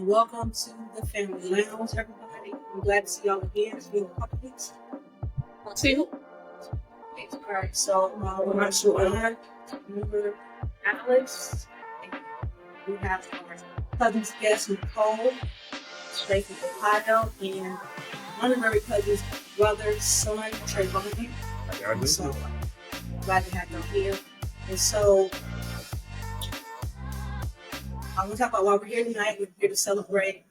Welcome to the Family Lounge, everybody. I'm glad to see y'all again. It's been a couple weeks. Two. All right, so we're not sure. Remember Alex. We have our cousin's guest, Nicole, straight from Ohio, and one of our cousins' brother's son, Trayvon. So glad to have them here. And so I'm going to talk about why we're here tonight. We're here to celebrate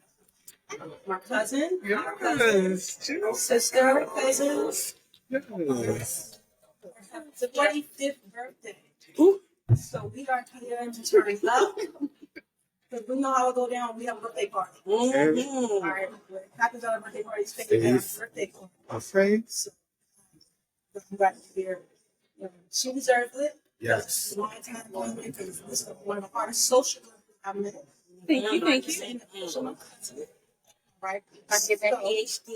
my cousin, our cousins, sister, cousins. Yes. It's the 45th birthday. Ooh. So we are here to turn up. Because we know how it go down. We have a birthday party. Mm-hmm. All right. What happens at our birthday party is fake at our birthday party. Okay. So I'm glad to be here. She deserves it. Yes. It's a long time going with because this is one of the hardest social groups I've met. Thank you. Right? I get that PhD.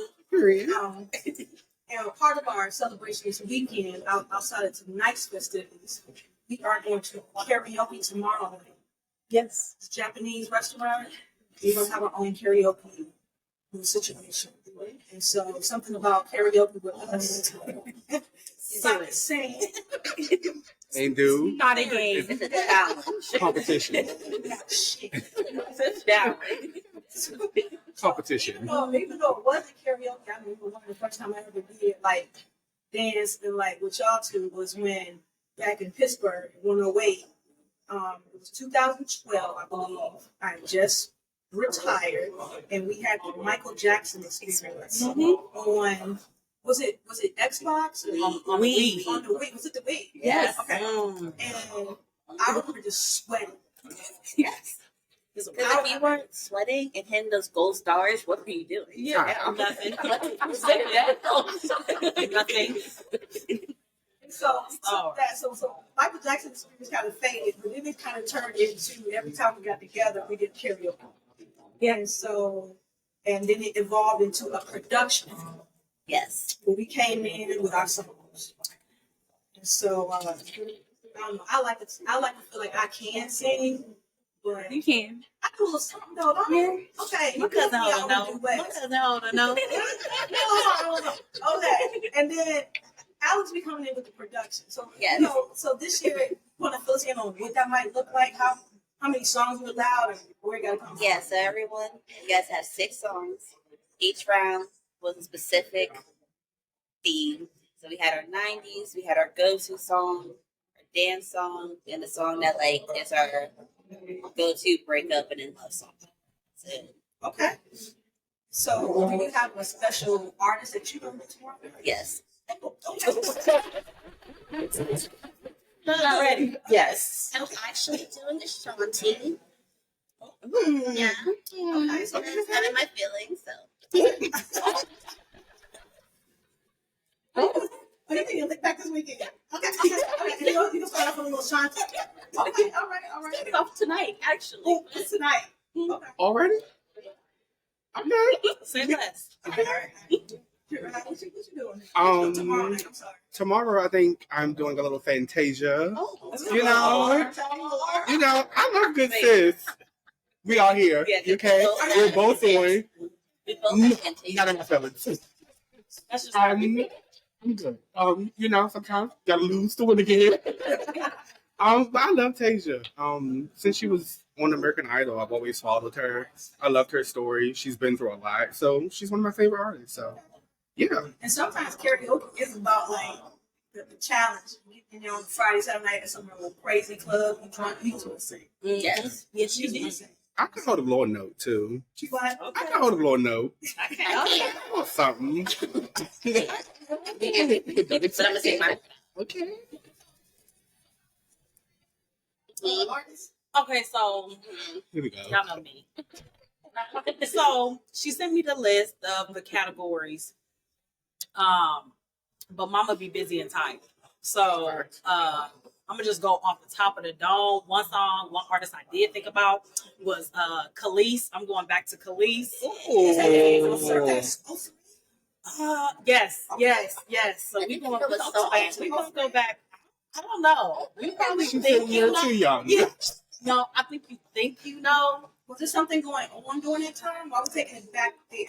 And part of our celebration this weekend, outside of tonight's festivities, we are going to karaoke tomorrow night. Yes. It's a Japanese restaurant. We're going to have our own karaoke situation. And so something about karaoke with us is not the same. Ain't do. Not a game. It's a challenge. Competition. It's a challenge. Competition. Even though it wasn't karaoke, I remember one of the first time I ever did like dance and like with y'all two was when back in Pittsburgh, 108. It was 2012, I believe. I just retired, and we had the Michael Jackson experience on. Was it Xbox? On Wii. On the Wii. Was it the Wii? Yes. Okay. And I remember just sweating. Yes. Because if you weren't sweating and hitting those gold stars, what were you doing? Yeah. Nothing. Nothing. So Michael Jackson's experience kind of faded, but then it kind of turned into every time we got together, we did karaoke. Yeah. And then it evolved into a production. Yes. Where we came in with our songs. And so I don't know. I like to feel like I can sing, but You can. I do a little something though, don't I? Okay. My cousin don't know. Okay. And then Alex be coming in with the production. So Yes. So this year you want to fill us in on what that might look like, how many songs we're allowed, and where it gotta come from. Yeah, so everyone, you guys have 6 songs. Each round was a specific theme. So we had our 90s, we had our go-to song, our dance song, and the song that is our go-to breakup and in love song. So, Okay. So do you have a special artist that you know that's more? yes. Not ready. Yes. I'm actually doing the Shanti. Yeah. Okay, so It's not in my feelings, so. What do you think? You'll look back this weekend. Okay. You can start off with a little Shanti. Okay, all right. Start off tonight, actually. Oh, it's tonight. Okay. Already? Okay. Say less. All right. What you doing? Tomorrow night, I'm sorry. Tomorrow, I think I'm doing a little Fantasia. Oh, You know, I love good sis. We all here. Yeah, You okay? We're both on. We both have Not in my feelings. That's just I'm good. Sometimes gotta lose to win again. But I love Tasia. Since she was on American Idol, I've always followed her. I loved her story. She's been through a lot, so she's one of my favorite artists. So, yeah. And sometimes karaoke is about like the challenge. Friday, Saturday night at some little crazy club, you trying to sing. Yes. Yes, you do sing. I can hold a low note too. She like, I can hold a low note okay. or something. But I'm going to say mine. Okay. artist. Okay, so Here we go. y'all know me. So she sent me the list of the categories. But Mama be busy and tired. So I'm gonna just go off the top of the dome. One artist I did think about was Khalees. I'm going back to Khalees. Yes. So we gonna go back. I don't know. We probably She think said you're too young. Yeah. No, I think you know. Was there something going on during that time? Why was taking it back there?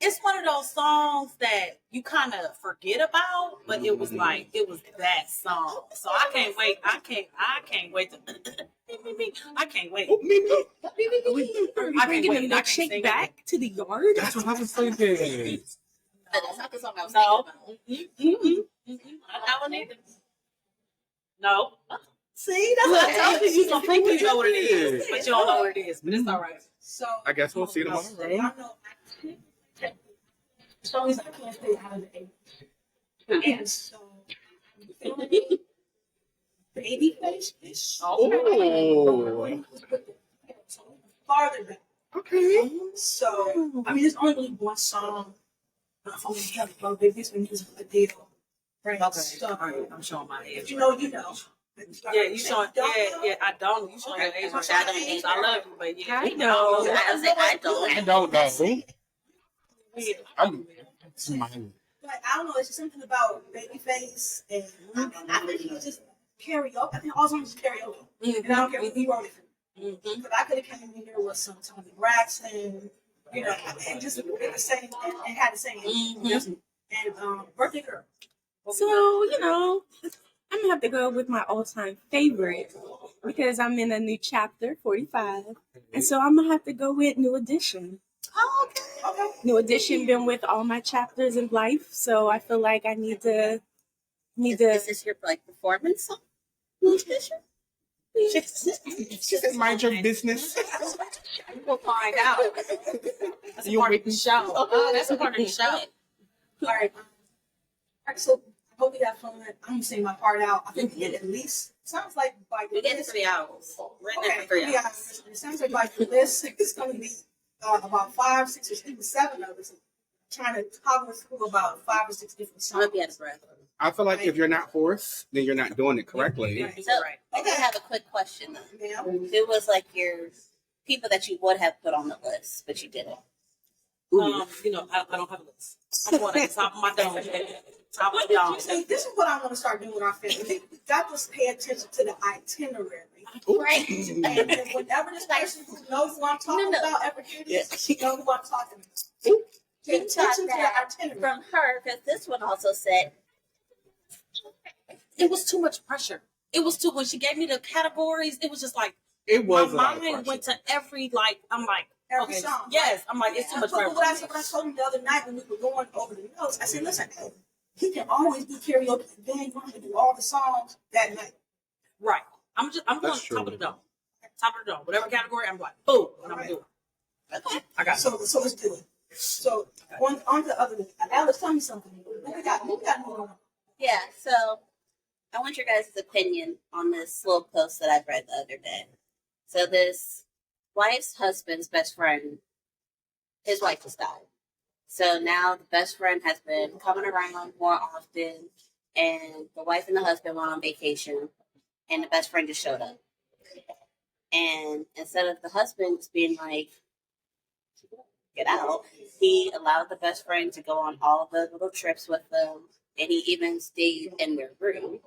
It's one of those songs that you kind of forget about, but it was like it was that song. So I can't wait. I can't wait to. I can't wait. Oh, me. Are we I can't bringing wait. the I can't sing milkshake it. back to the yard? That's what I was thinking. But that's not the song I was No. thinking about. That one either. No. See, that's what I told you. You don't think you know what it is, but you don't know what it is. But it's all right. So I guess we'll see tomorrow. I know as long as I can't stay out of the 80s. And so Babyface is Oh, farther back. okay. So I mean there's only really one song from Babyface when he was with the deal. Right. Okay. So All right. I'm showing my age. if you know, you know. Yeah, you showing. Yeah. I don't. You showing your age. I love you, but yeah. I know. I was like, I don't. I don't know. Yeah. I'm smiling. Like I don't know, it's just something about Babyface and I think he was just karaoke. I think all songs was karaoke. And I don't care who he wrote it for. But I could have came in here with some Tony Braxton, you know, and just did the same and had the same and Birthday Girl. So, you know, I'm gonna have to go with my all-time favorite because I'm in a new chapter, 45. And so I'm gonna have to go with New Edition. Oh, okay. New Edition been with all my chapters in life, so I feel like I need to Is this your like performance song? Audition? She said, mind your business. We'll find out. That's a You part of waiting? the show. Oh, that's a part of the show. All right. All right, so I hope you have fun. I'm gonna sing my part out. I think we get at least sounds like by We get 3 hours. We're in there for 3 3 hours. hours. It sounds like by the list it's gonna be about 5, 6, or even 7 of us. Trying to toggle through about 5 or 6 different I'm songs. gonna be out of breath. I feel like if you're not hoarse, then you're not doing it correctly. So I do have a quick question though. Yeah. Who was like your people that you would have put on the list, but you didn't? You know, I don't have a list. I'm going at the top of my dome. Top of the dome. See, this is what I want to start doing with our family. We got to pay attention to the itinerary. Right. And then whenever this person who knows who I'm talking about ever hear this, she knows who I'm talking about. Pay You got attention to that the itinerary. from her because this one also said It was too much pressure. It was too, when she gave me the categories, it was just like, It was a my lot of mind pressure. went to every, like, I'm like, Every okay, song. yes. I'm like, it's too much pressure. What I told him the other night when we were going over the notes, I said, listen, hey, he can always do karaoke. Then you have to do all the songs that night. Right. I'm going That's top of true. the dome. Top of the dome. Whatever category, I'm like, boom, and I'm going to do it. I got it. So let's do it. So on the other, Alex, tell me something. What we got moving on? yeah. So I want your guys' opinion on this little post that I read the other day. So this wife's husband's best friend, his wife has died. So now the best friend has been coming around more often, and the wife and the husband went on vacation, and the best friend just showed up. And instead of the husband being like, get out, he allowed the best friend to go on all the little trips with them, and he even stayed in their room.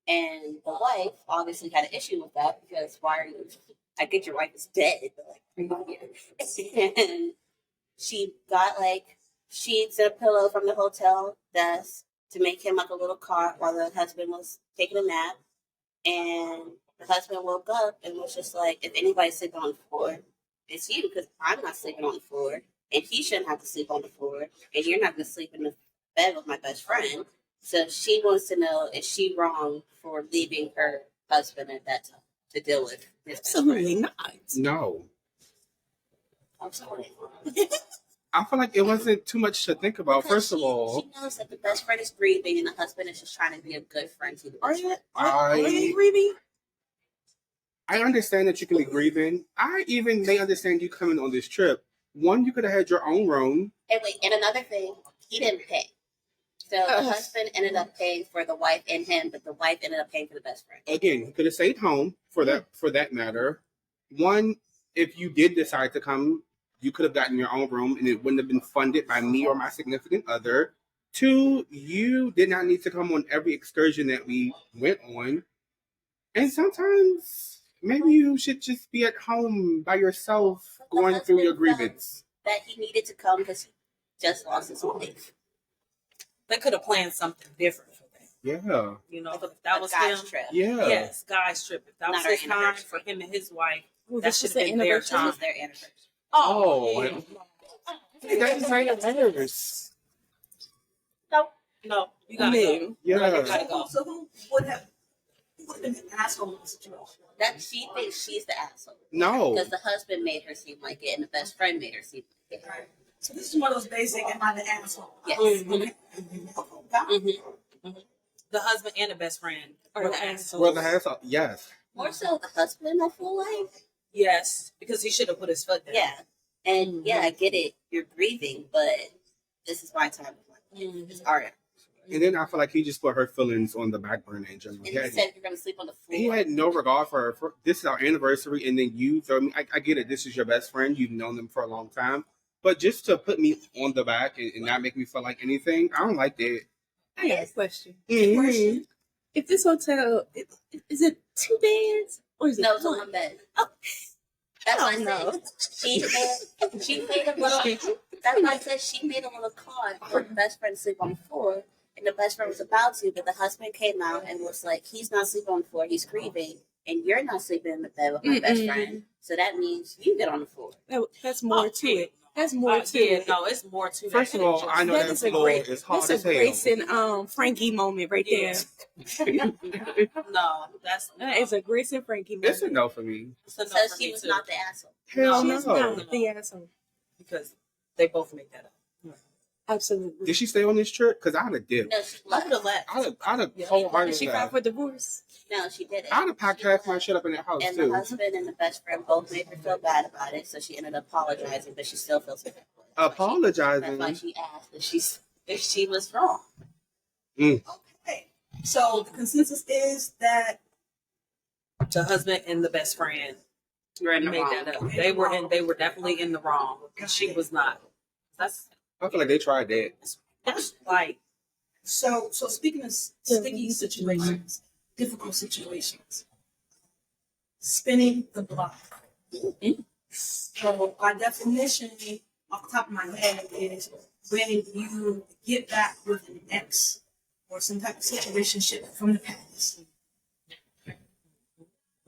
And the wife obviously had an issue with that because why are you? I get your wife is dead, but like, are you here? And she got like sheets and a pillow from the hotel desk to make him like a little cot while the husband was taking a nap. And the husband woke up and was just like, if anybody's sleeping on the floor, it's you because I'm not sleeping on the floor, and he shouldn't have to sleep on the floor, and you're not going to sleep in the bed with my best friend. So she wants to know, is she wrong for leaving her husband at that time to deal with his best friend? Absolutely not. No. I'm sorry. I feel like it wasn't too much to think about. Because First of all, she knows that the best friend is grieving, and the husband is just trying to be a good friend to the Are best you? friend. Are you grieving? I understand that you can be grieving. I even may understand you coming on this trip. One, you could have had your own room. And wait, and another thing, he didn't pay. So the husband ended up paying for the wife and him, but the wife ended up paying for the best friend. Again, you could have stayed home for that matter. One, if you did decide to come, you could have gotten your own room and it wouldn't have been funded by me or my significant other. Two, you did not need to come on every excursion that we went on. And sometimes maybe you should just be at home by yourself The going through your husband felt grievance. that he needed to come because he just lost his wife. They could have planned something different for that. Yeah. You know, Like if that a was guy's him. trip. Yeah. Yes, guys trip. If that was Not our his time anniversary. for him and his wife, Well, that this should is have the been their anniversary. This time. was their anniversary. Oh, yeah. Hey, that's right letters. No, you gotta go. Yeah. Girl, you gotta go. So who would have been the asshole in the situation? That she thinks she's the asshole. No. Because the husband made her seem like it and the best friend made her seem like it. Right. So this is one of those basic, am I the asshole? Yes. Okay. Mm-hmm. The husband and the best friend Or were the the asshole. Well, assholes. the house, yes. More so the husband, I feel like. Yes, because he should have put his foot down. Yeah. And yeah, I get it. You're grieving, but this is my time. It's our And then I feel like he just put her feelings on the back burner in general. And he said you're gonna sleep on the floor. He had no regard for her. This is our anniversary, and then you throw me. I get it. This is your best friend. You've known them for a long time. But just to put me on the back and not make me feel like anything, I don't like that. I got a question. Mm-hmm. If this hotel, is it 2 beds or is it No, it's one? on bed. That's why I no. said she made a little. That's why I said she made a little card for the best friend to sleep on the floor, and the best friend was about to, but the husband came out and was like, "He's not sleeping on the floor. He's grieving, and you're not sleeping in the bed with my best friend. So that means you get on the floor." That's more to it. That's more to Yeah, it. no, it's more to First that of all, than I know That that is a floor great. is hard That's a as hell. Grace and Frankie moment right there. No, that's That is a Grace and Frankie moment. It's a no for me. it's a no So for she me was too. not the asshole. Hell No. She's no. not the asshole. Because they both make that up. Absolutely. Did she stay on this trip? Because I'd have dipped. No, she I would have left. left. I'd have Did wholeheartedly she file left. for divorce? No, she didn't. I'd have packed half my shit up in that house And the too. husband and the best friend both made her feel bad about it, so she ended up apologizing, but she still feels bad. That's why Apologizing. she asked if she was wrong. Okay. So the consensus is that The husband and the best friend You're in the made wrong. that up. They were definitely in the wrong. And she was not. That's I feel like they tried that. like so speaking of sticky situations, difficult situations, spinning the block. So by definition, off the top of my head, is when you get back with an ex or some type of situationship from the past.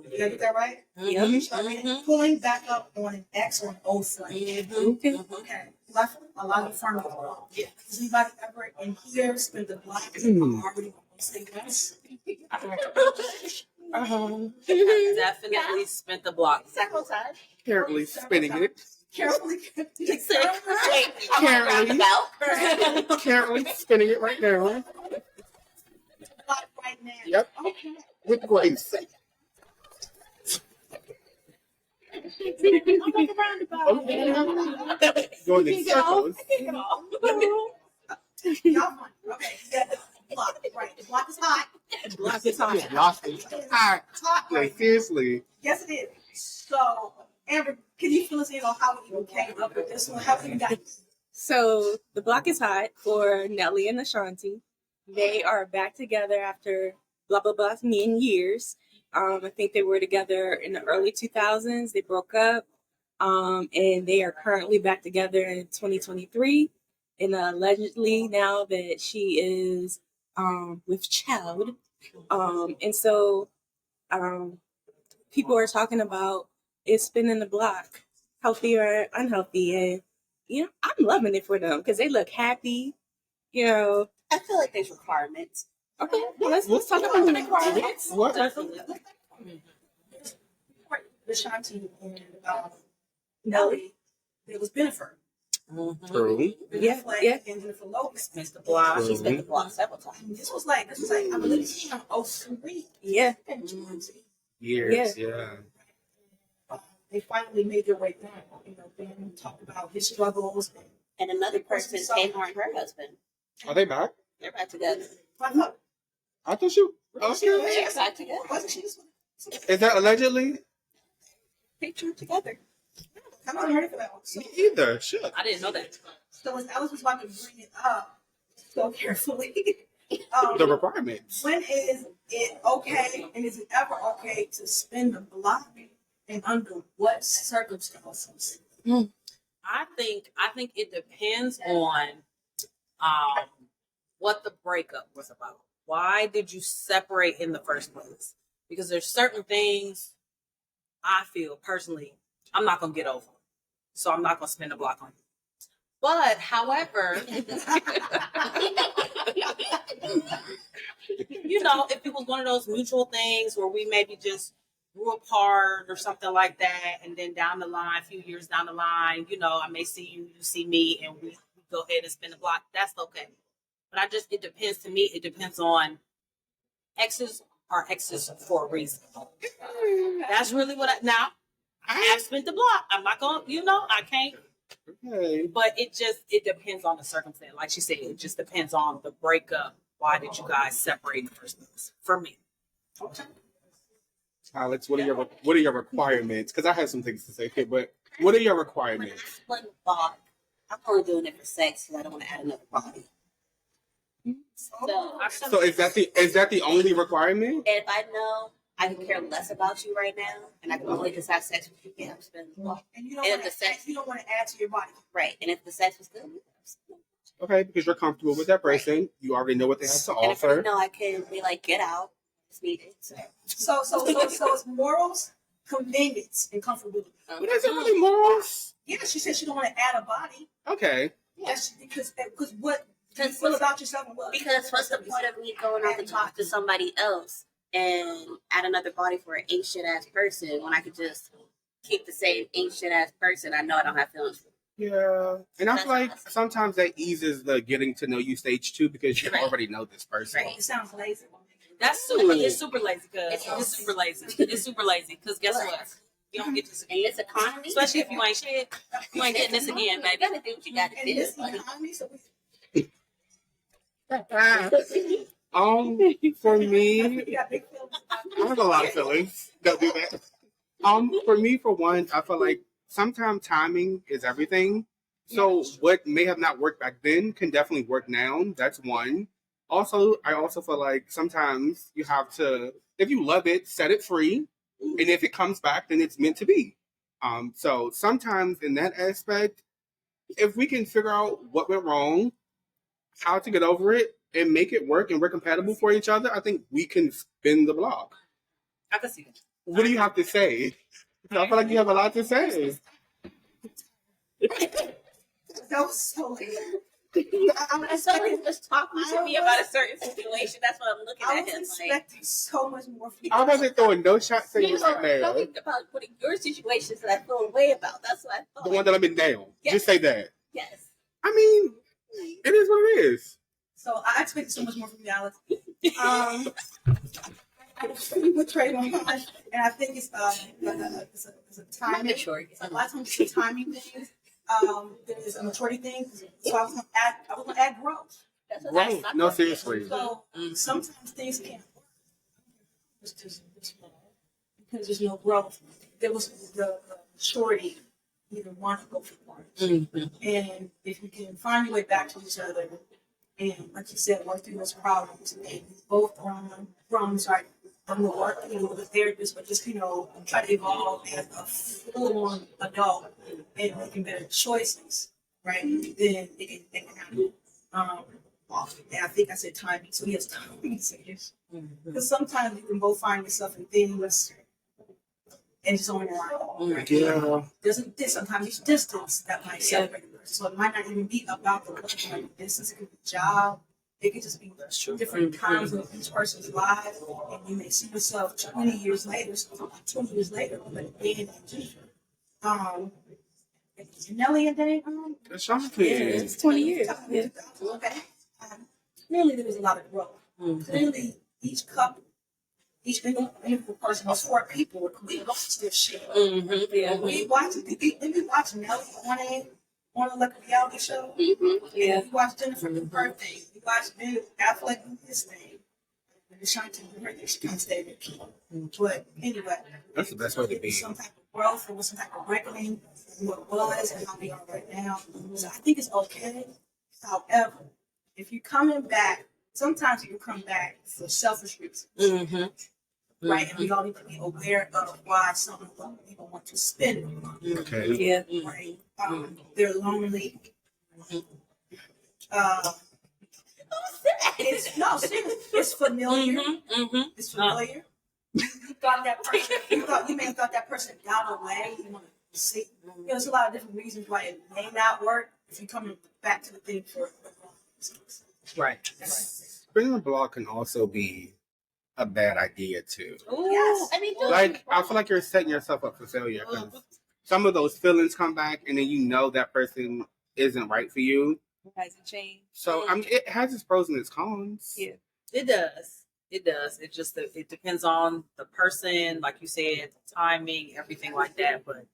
Did I get that right? mhm. Pulling back up on an ex or an old friend. Okay. Okay. Left a lot of fun. Yeah. Has anybody ever in here spent the block? Hmm. I'm already gonna say yes. Definitely spent the block. Several times. Apparently spinning it. Carefully. Currently, About. currently spinning it right now. Block right now. Yep. Okay. With grace. Going in circles. Y'all fun. Okay. Yeah, the block. Right. The block is hot. Block is hot. Yeah, y'all stay hot. It's hot Like right now. seriously. Yes, it is. So, Amber, can you fill us in on how we even came up with this one? How we got So the block is hot for Nelly and Ashanti. They are back together after blah blah blah million years. I think they were together in the early 2000s. They broke up, and they are currently back together in 2023. And allegedly now that she is with child, and so people are talking about it spinning the block, healthy or unhealthy, and I'm loving it for them because they look happy. I feel like there's requirements. Okay, well, let's talk about the requirements. What? the Shanti and Nelly? It was Bennifer. True. Yeah, Fleck yeah. and Jennifer Lopez. Mr. Block. She's been the block several times. And this was like I believe this was from 03. Yeah, Years, yeah. They finally made their way down. Ben talked about his struggles. And another person, Tamar and her husband. Are they back? They're back together. I thought, I thought you. They're Okay. back together. wasn't she this one? Is that allegedly? Picture together. I'm not ready for that one. So, Me either. Shit. I didn't know that. so as Alice was about to bring it up so carefully, The requirements. When is it okay, and is it ever okay to spin the block, and under what circumstances? I think it depends on what the breakup was about. Why did you separate in the first place? Because there's certain things I feel personally I'm not gonna get over, so I'm not gonna spin the block on you. But however, you know, if it was one of those mutual things where we maybe just grew apart or something like that, and then down the line, a few years down the line, you know, I may see you, you see me, and we go ahead and spin the block. That's okay. But it depends to me. It depends on exes are exes for a reason. That's really what now. I have spent the block. I'm not gonna, you know, I can't. Okay. But it depends on the circumstance. Like she said, it just depends on the breakup. Why did you guys separate in the first place? For me. Okay. Alex, what are your requirements? Because I have some things to say here, but what are your requirements? When I split the block, I'm only doing it for sex because I don't want to add another body. So is that the only requirement? If I know I can care less about you right now, and I can only just have sex with you, yeah, I'm spending the block. And you And don't if the sex, you don't want to add to your body. right? And if the sex was good, Okay, because you're comfortable with that person. You already know what they have to and if I offer. know I can be like, get out, it's needed. So it's morals, convenience, and comfortability. But is it really morals? Yeah, she said she don't want to add a body. Okay. Yes, because what you feel about yourself and what? Because what's the point of me going out to talk to somebody else and add another body for an ain't shit ass person when I could just keep the same ain't shit ass person I know I don't have feelings for? Yeah. And I feel like sometimes that eases the getting to know you stage 2 because you already know this person. Right. It sounds lazy. That's super. It's super lazy, cause it's super lazy. It's super lazy, cause guess what? You don't get this In again. this economy, Especially if you ain't shit. You ain't getting this again, you baby. gotta do what you gotta And do. this economy, so For me, we got big feelings. I have a lot of feelings. Don't do that. For me, for one, I feel like sometimes timing is everything. So what may have not worked back then can definitely work now. That's one. Also, I also feel like sometimes you have to, if you love it, set it free. And if it comes back, then it's meant to be. So sometimes in that aspect, if we can figure out what went wrong, how to get over it, and make it work and we're compatible for each other, I think we can spin the block. I can see that. What do you have to say? I feel like you have a lot to say. That was so I'm When someone was talking to me about a certain situation, that's what I'm looking I at was him expecting so much more from you. I wasn't throwing no shots at like. you You know, right now. talking about putting your situations that I feel a way about. That's what I thought. The one that I've been down. Yes. Just say that. Yes. I mean, it is what it is. So I expected so much more from you, Alex. I was pretty betrayed on mine, and I think it's a timing. Maturity. A lot of times it's a timing thing. There's a maturity thing. So I was gonna add growth. That's what Right. I No, seriously. So sometimes things can't work. It's just because there's no growth. There was the maturity. You don't want to go for one. And if you can find your way back to each other, and like you said, work through those problems, and you both grown, sorry, from the work, with a therapist, but just, try to evolve as a full-on adult and making better choices, right? Then it can happen. And I think I said timing, so yes, timing is serious. Because sometimes you can both find yourself in things and it's only one. Right? Yeah. Sometimes it's distance that might separate a person. So it might not even be about the distance. It could be job. It could just be different times of each person's life. And you may see yourself 20 years later, so 20 years later, but then Nelly and then Ashanti. It's 20 years. Yeah. okay. Clearly there was a lot of growth. Clearly each couple, each individual person was 4 people. We lost this shit. Yeah. We watched Nelly on a reality show. Yeah. We watched Jennifer's birthday. We watched Ben Affleck do his thing. And Ashanti did her thing. She kind of stayed in. But anyway, That's the best way to be. some type of growth. It was some type of reckoning. What was and how we are right now. So I think it's okay. However, if you're coming back sometimes you come back for selfish reasons, Mm-hmm. right? And we all need to be aware of why some people want to spend money, Okay. Yeah. right? They're lonely. It's no seriously. It's familiar. Mm-hmm. It's familiar. You thought that person. You may have thought that person got away. You want to see. There's a lot of different reasons why it may not work if you come back to the thing for the wrong reasons. Right. Spinning the block can also be a bad idea too. Ooh, Yes. I mean, Like I feel like you're setting yourself up for failure because some of those feelings come back, and then you know that person isn't right for you. Hasn't changed. So I mean, it has its pros and its cons. Yeah. It does. It does. It depends on the person, like you said, the timing, everything like that. But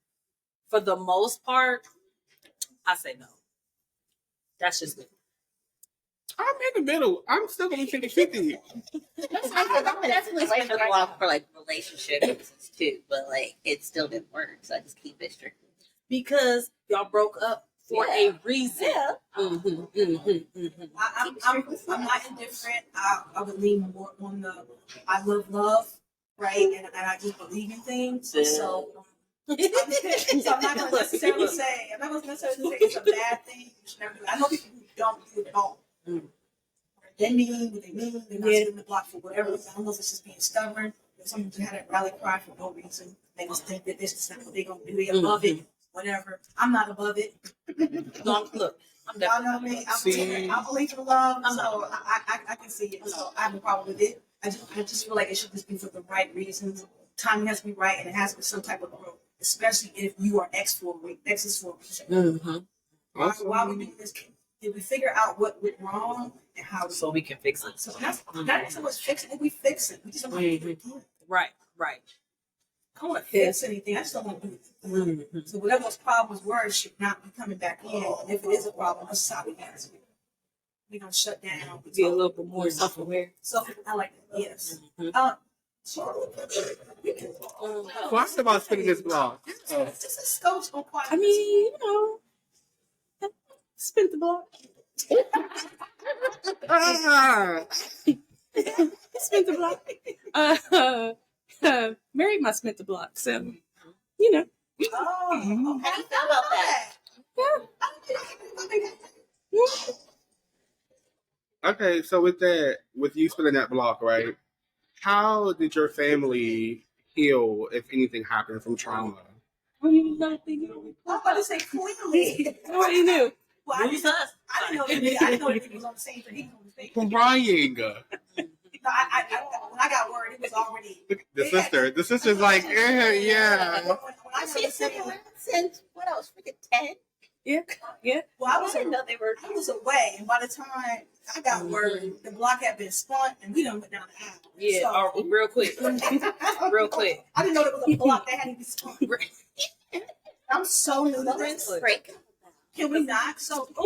for the most part, I say no. That's just me. I'm in the middle. I'm still gonna be 50-50. I would definitely spend a block for like relationship reasons too, but like it still didn't work, so I just keep it strictly. Because y'all broke up for a reason. Yeah. I'm not indifferent. I would lean more on the I love, right? And I just believe in things. So I'm not gonna necessarily say it's a bad thing. You should never do it. I know people who don't do it at all. They mean what they mean. They're not spinning the block for whatever reason. I don't know if it's just being stubborn. If someone just had a rally cry for no reason, they just think that this is not what they're gonna do. They're above it. Whatever. I'm not above it. No, look, I'm Y'all definitely. know me. I believe in love, so I can see it. So I have no problem with it. I just feel like it should just be for the right reasons. Timing has to be right, and it has to be some type of growth, especially if you are exes for a reason. Mm-hmm. Why we do this? Did we figure out what went wrong and how? So we can fix it. So that's not so much fixing it. We fix it. We just don't want to do it again. Right. I don't want to fix anything. I just don't want to do it. Mm-hmm. So whatever those problems were should not be coming back in. And if it is a problem, let's stop it. We're gonna shut down. Be a little bit more self-aware. So I like that. Yes. So What's about spinning this block? just a scotch on quiet. I mean, spin the block. Spin the block. Married my spin the block, so How do you feel about that? Okay, so with you spinning that block, right? How did your family heal if anything happened from trauma? I don't even know if they knew. I'm about to say clearly. Nobody knew. Well, I didn't know that he was on the same thing. He was on the same thing. Crying. No, when I got word, it was already. The sister's like, yeah. When I I got see the same, since what I was freaking 10. Yeah. well, I I was didn't know they were. I was away, and by the time I got word, the block had been spun, and we done went down the aisle. Yeah. Real quick. Real quick. I didn't know there was a block that hadn't been spun. I'm so nervous. Break. Can we not? So, You we're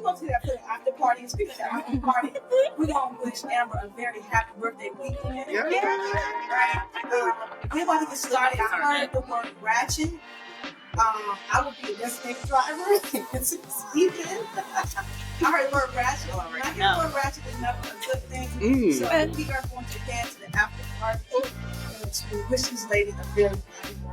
going to do that for the after party. And speaking of the after party, we're going to wish Amber a very happy birthday weekend. Yeah. Right? We're about to get started. I heard the word ratchet. I will be a designated driver this evening. I heard the word ratchet. When I hear the word ratchet, it's never a good thing. So we are going to head to the after party to wish this lady a very happy birthday.